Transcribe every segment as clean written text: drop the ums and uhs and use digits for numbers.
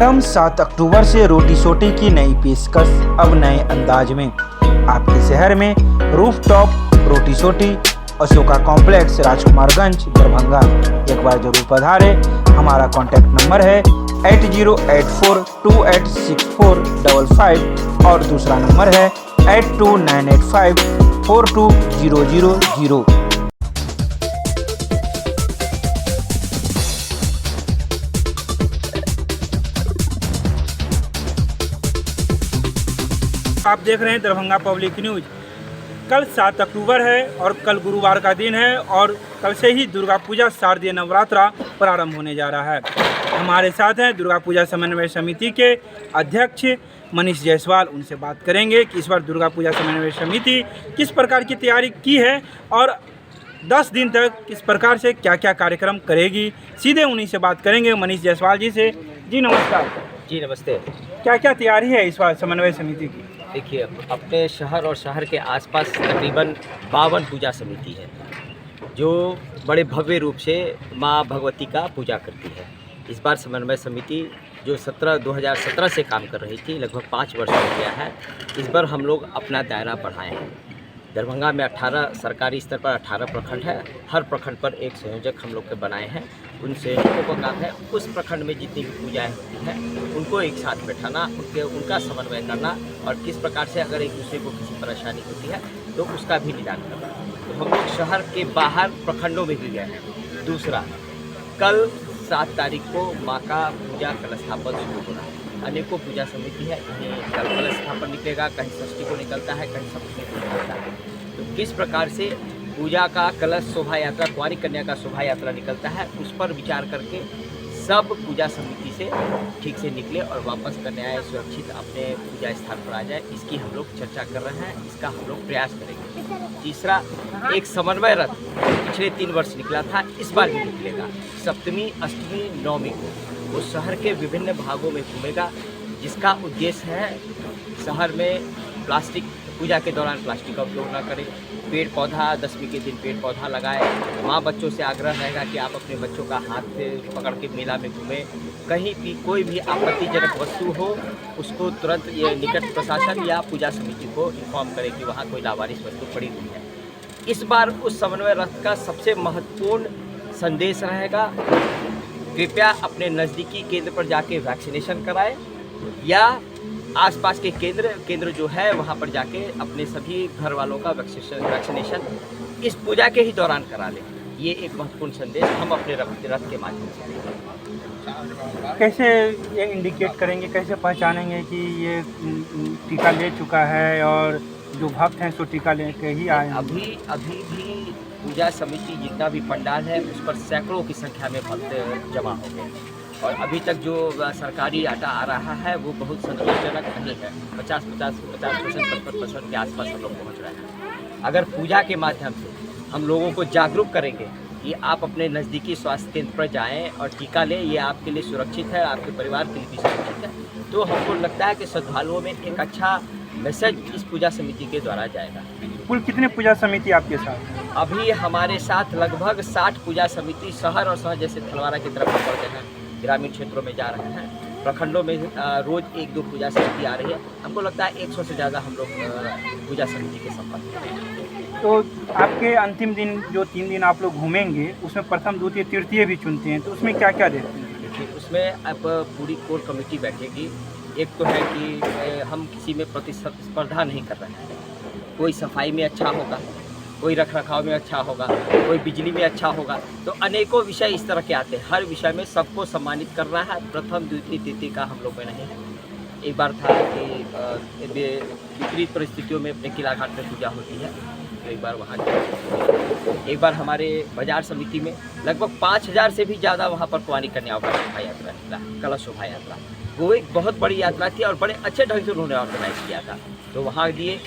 प्रारंभ 7 अक्टूबर से रोटी सोटी की नई पेशकश अब नए अंदाज में आपके शहर में रूफटॉप रोटी सोटी अशोका कॉम्प्लेक्स राजकुमारगंज दरभंगा। एक बार जरूर पधारे। हमारा कॉन्टैक्ट नंबर है 8084286455 और दूसरा नंबर है 8298542000। आप देख रहे हैं दरभंगा पब्लिक न्यूज। कल 7 अक्टूबर है और कल गुरुवार का दिन है और कल से ही दुर्गा पूजा शारदीय नवरात्रा प्रारंभ होने जा रहा है। हमारे साथ हैं दुर्गा पूजा समन्वय समिति के अध्यक्ष मनीष जायसवाल। उनसे बात करेंगे कि इस बार दुर्गा पूजा समन्वय समिति किस प्रकार की तैयारी की है और 10 दिन तक किस प्रकार से क्या क्या कार्यक्रम करेगी। सीधे उन्हीं से बात करेंगे, मनीष जायसवाल जी से। जी नमस्कार। जी नमस्ते। क्या क्या तैयारी है इस बार समन्वय समिति की? देखिए, अपने शहर और शहर के आसपास तकरीबन 52 पूजा समिति है जो बड़े भव्य रूप से माँ भगवती का पूजा करती है। इस बार समन्वय समिति जो 2017 से काम कर रही थी, लगभग 5 वर्ष हो गया है। इस बार हम लोग अपना दायरा बढ़ाए हैं। दरभंगा में 18 सरकारी स्तर पर 18 प्रखंड है। हर प्रखंड पर एक संयोजक हम लोग के बनाए हैं। उन संयोजकों का काम है उस प्रखंड में जितनी भी पूजाएं होती हैं उनको एक साथ बैठाना, उनका समन्वय करना और किस प्रकार से अगर एक दूसरे को किसी परेशानी होती है तो उसका भी निदान करना। तो हम लोग शहर के बाहर प्रखंडों में भी गए हैं। दूसरा, कल 7 तारीख को माँ का पूजा कलस्थापन शुरू हो रहा है। अनेकों पूजा समिति है, कहीं कल कलस्थापन निकलेगा, कहीं षष्ठी को निकलता है, कहीं सप्तमी को निकलता है। तो किस प्रकार से पूजा का कलश शोभा यात्रा, कुंवारी कन्या का शोभा यात्रा निकलता है, उस पर विचार करके सब पूजा समिति से ठीक से निकले और वापस कन्याएं सुरक्षित अपने पूजा स्थान पर आ जाए, इसकी हम लोग चर्चा कर रहे हैं। इसका हम लोग प्रयास करेंगे। तीसरा, एक समन्वय रथ पिछले 3 वर्ष निकला था, इस बार भी निकलेगा। सप्तमी, अष्टमी, नवमी को वो शहर के विभिन्न भागों में घूमेगा, जिसका उद्देश्य है शहर में प्लास्टिक, पूजा के दौरान प्लास्टिक का उपयोग न करें, पेड़ पौधा, 10वीं के दिन पेड़ पौधा लगाए। माँ बच्चों से आग्रह रहेगा कि आप अपने बच्चों का हाथ से पकड़ के मेला में घूमें। कहीं भी कोई भी आपत्तिजनक वस्तु हो उसको तुरंत ये निकट प्रशासन या पूजा समिति को इन्फॉर्म करें कि वहाँ कोई लावारिस वस्तु पड़ी हुई है। इस बार उस समन्वय रथ का सबसे महत्वपूर्ण संदेश रहेगा, कृपया अपने नज़दीकी केंद्र पर जाके वैक्सीनेशन कराएं या आसपास के केंद्र जो है वहाँ पर जाके अपने सभी घर वालों का वैक्सीनेशन इस पूजा के ही दौरान करा लें। ये एक महत्वपूर्ण संदेश हम अपने रथ के माध्यम से देंगे। कैसे ये इंडिकेट करेंगे, कैसे पहचानेंगे कि ये टीका ले चुका है और जो भक्त हैं सो टीका लेके ही आए हैं? अभी भी पूजा समिति जितना भी पंडाल है उस पर सैकड़ों की संख्या में भक्त जमा हो गए और अभी तक जो सरकारी आटा आ रहा है वो बहुत संतोषजनक नहीं है। 50% के आसपास हम लोग पहुँच रहे हैं। अगर पूजा के माध्यम से हम लोगों को जागरूक करेंगे कि आप अपने नज़दीकी स्वास्थ्य केंद्र पर जाएं और टीका लें, ये आपके लिए सुरक्षित है, आपके परिवार के लिए भी सुरक्षित है, तो हमको लगता है कि श्रद्धालुओं में एक अच्छा मैसेज इस पूजा समिति के द्वारा जाएगा। कुल कितने पूजा समिति आपके साथ? अभी हमारे साथ लगभग 60 पूजा समिति शहर और शहर जैसे थलवारा की तरफ बढ़ते हैं, ग्रामीण क्षेत्रों में जा रहे हैं। प्रखंडों में रोज 1-2 पूजा समिति आ रही है। हमको लगता है 100 से ज़्यादा हम लोग पूजा समिति के संपर्क में। तो आपके अंतिम दिन जो 3 दिन आप लोग घूमेंगे उसमें प्रथम, द्वितीय, तृतीय भी चुनते हैं, तो उसमें क्या क्या देखते हैं? देखिए, उसमें अब पूरी कोर कमेटी बैठेगी। एक तो है कि हम किसी में प्रतिस्पर्धा नहीं कर रहे हैं। कोई सफाई में अच्छा होगा, कोई रखरखाव में अच्छा होगा, कोई बिजली में अच्छा होगा, तो अनेकों विषय इस तरह के आते हैं। हर विषय में सबको सम्मानित कर रहा है। प्रथम, द्वितीय, तृतीय का हम लोग में नहीं है। एक बार था कि विपरीत परिस्थितियों में अपने किला घाट में पूजा होती है, तो एक बार वहाँ एक बार हमारे बाजार समिति में लगभग 5000 से भी ज़्यादा वहाँ पर कुंवारी कन्याओं का शोभा यात्रा निकला, कलश शोभा यात्रा। वो एक बहुत बड़ी यात्रा थी और बड़े अच्छे ढंग से उन्होंने ऑर्गेनाइज किया था। तो वहाँ दिए।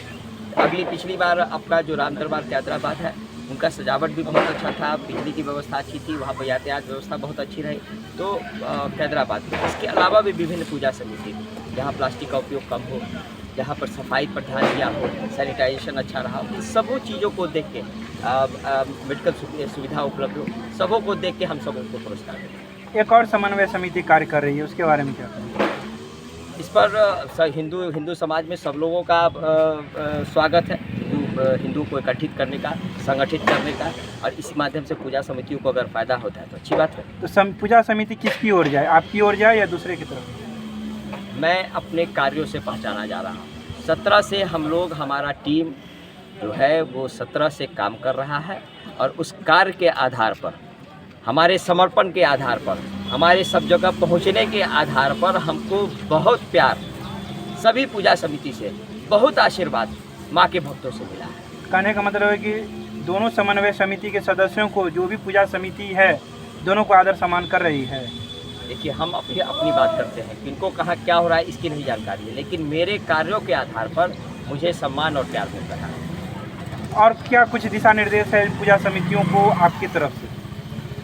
पिछली बार अपना जो राम दरबार कैदराबाद है उनका सजावट भी बहुत अच्छा था, बिजली की व्यवस्था अच्छी थी, वहाँ पर यातायात व्यवस्था बहुत अच्छी रही। तो कैदराबाद इसके अलावा भी विभिन्न पूजा समिति जहाँ प्लास्टिक का उपयोग कम हो, जहाँ पर सफाई पर ध्यान दिया हो, सैनिटाइजेशन अच्छा रहा हो, इन सबों चीज़ों को देख के मेडिकल सुविधा उपलब्ध हो, सबों को देख के हम सब उनको पुरस्कार देंगे। एक और समन्वय समिति कार्य कर रही है, उसके बारे में क्या कहेंगे? इस पर हिंदू समाज में सब लोगों का स्वागत है। हिंदू को इकट्ठित करने का, संगठित करने का, और इसी माध्यम से पूजा समितियों को अगर फ़ायदा होता है तो अच्छी बात है। तो पूजा समिति किसकी ओर जाए, आपकी ओर जाए या दूसरे की तरफ? मैं अपने कार्यों से पहचाना जा रहा हूँ। 17 से हम लोग, हमारा टीम जो है वो 17 से काम कर रहा है, और उस कार्य के आधार पर, हमारे समर्पण के आधार पर, हमारे सब जगह पहुँचने के आधार पर हमको बहुत प्यार सभी पूजा समिति से, बहुत आशीर्वाद माँ के भक्तों से मिला है। कहने का मतलब है कि दोनों समन्वय समिति के सदस्यों को, जो भी पूजा समिति है, दोनों को आदर सम्मान कर रही है। देखिए, हम अपनी बात करते हैं, किनको कहाँ क्या हो रहा है इसकी नहीं जानकारी है, लेकिन मेरे कार्यों के आधार पर मुझे सम्मान और प्यार मिल रहा है। और क्या कुछ दिशा निर्देश है पूजा समितियों को आपकी तरफ से?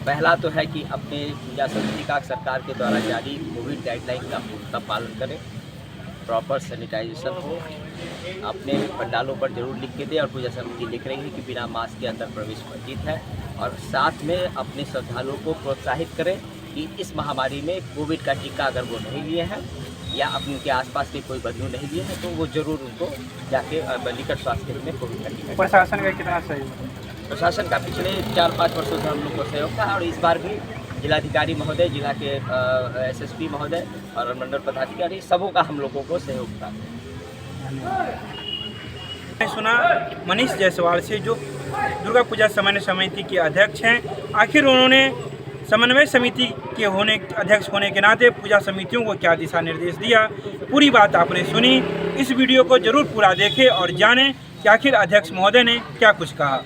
पहला तो है कि अपने पूजा समिति का सरकार के द्वारा जारी कोविड गाइडलाइन का पूर्णतः पालन करें, प्रॉपर सैनिटाइजेशन हो, अपने पंडालों पर जरूर लिख के दें, और पूजा समिति लिख रही है कि बिना मास्क के अंदर प्रवेश वर्जित है, और साथ में अपने श्रद्धालुओं को प्रोत्साहित करें कि इस महामारी में कोविड का टीका अगर वो नहीं लिए हैं या अपने के आसपास के कोई बंधु नहीं लिए हैं तो वो जरूर उनको जाके निकट स्वास्थ्य केंद्र में कोविड का टीका। प्रशासन का कितना सहयोग? प्रशासन का पिछले 4-5 वर्षों से हम लोग को सहयोग था, और इस बार भी जिलाधिकारी महोदय, जिला के एसएसपी महोदय और मंडल पदाधिकारी, सबों का हम लोगों को सहयोग था। मैं सुना मनीष जायसवाल से, जो दुर्गा पूजा समन्वय समिति के अध्यक्ष हैं। आखिर उन्होंने समन्वय समिति के अध्यक्ष होने के नाते पूजा समितियों को क्या दिशा निर्देश दिया, पूरी बात आपने सुनी। इस वीडियो को जरूर पूरा देखें और जानें कि आखिर अध्यक्ष महोदय ने क्या कुछ कहा।